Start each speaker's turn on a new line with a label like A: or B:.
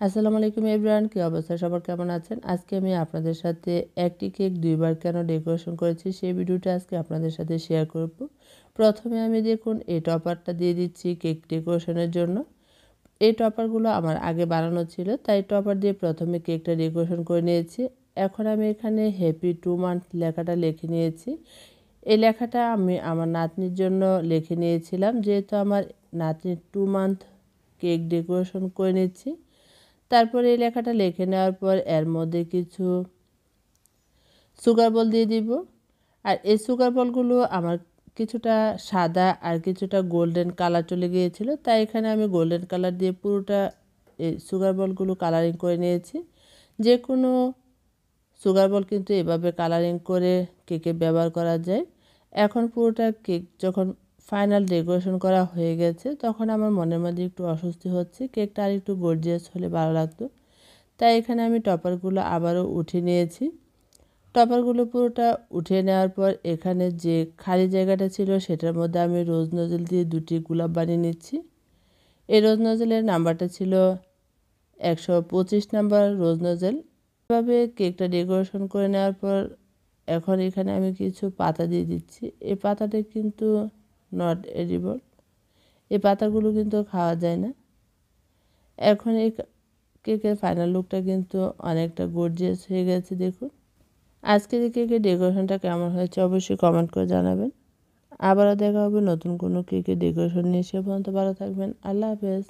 A: আসসালামু আলাইকুম এভরিওয়ান, কি অবস্থা সবার, কেমন আছেন? আজকে আমি আপনাদের সাথে একটি কেক দুইবার কেন ডেকোরেশন করেছি সেই ভিডিওটা আজকে আপনাদের সাথে শেয়ার করব। প্রথমে আমি দেখুন এই টপারটা দিয়ে দিচ্ছি কেক ডেকোরেশনের জন্য। এই টপারগুলো আমার আগে বানানো ছিল, তাই টপার দিয়ে প্রথমে কেকটা ডেকোরেশন করে নিয়েছি। এখন আমি এখানে হ্যাপি 2 মান্থ লেখাটা লিখে নিয়েছি। এই লেখাটা আমি আমার নাতনির জন্য লিখে নিয়েছিলাম, যেহেতু আমার নাতনির 2 মান্থ কেক ডেকোরেশন করে নিচ্ছি। তারপরে এই লেখাটা লিখে নেওয়ার পর এর মধ্যে কিছু সুগার বল দিয়ে দিব। আর এই সুগার বলগুলো আমার কিছুটা সাদা আর কিছুটা গোল্ডেন কালার চলে গিয়েছিল, তাই এখানে আমি গোল্ডেন কালার দিয়ে পুরোটা এই সুগার বলগুলো কালারিং করে নিয়েছি। যে কোনো সুগার বল কিন্তু এভাবে কালারিং করে কেকে ব্যবহার করা যায়। এখন পুরোটা কেক যখন ফাইনাল ডেকোরেশন করা হয়ে গেছে, তখন আমার মনের মধ্যে একটু অস্বস্তি হচ্ছে, কেকটা আর একটু গর্জিয়াস হলে ভালো লাগতো। তাই এখানে আমি টপারগুলো আবারও উঠিয়ে নিয়েছি। টপারগুলো পুরোটা উঠিয়ে নেওয়ার পর এখানে যে খালি জায়গাটা ছিল সেটার মধ্যে আমি রোজ নজল দিয়ে দুটি গোলাপ বানিয়ে নিচ্ছি। এই রোজ নজলের নাম্বারটা ছিল 125 নাম্বার রোজ নজল। এভাবে কেকটা ডেকোরেশন করে নেওয়ার পর এখন এখানে আমি কিছু পাতা দিয়ে দিচ্ছি। এই পাতাটা কিন্তু নট এডিবল, এই পাতাগুলো কিন্তু খাওয়া যায় না। এখন এই কেকের ফাইনাল লুকটা কিন্তু অনেকটা গর্জিয়াস হয়ে গেছে। দেখুন আজকের এই কেকের ডেকোরেশনটা কেমন হয়েছে অবশ্যই কমেন্ট করে জানাবেন। আবারও দেখা হবে নতুন কোনো কেকের ডেকোরেশন নিয়ে। সে পর্যন্ত ভালো থাকবেন। আল্লাহ হাফেজ।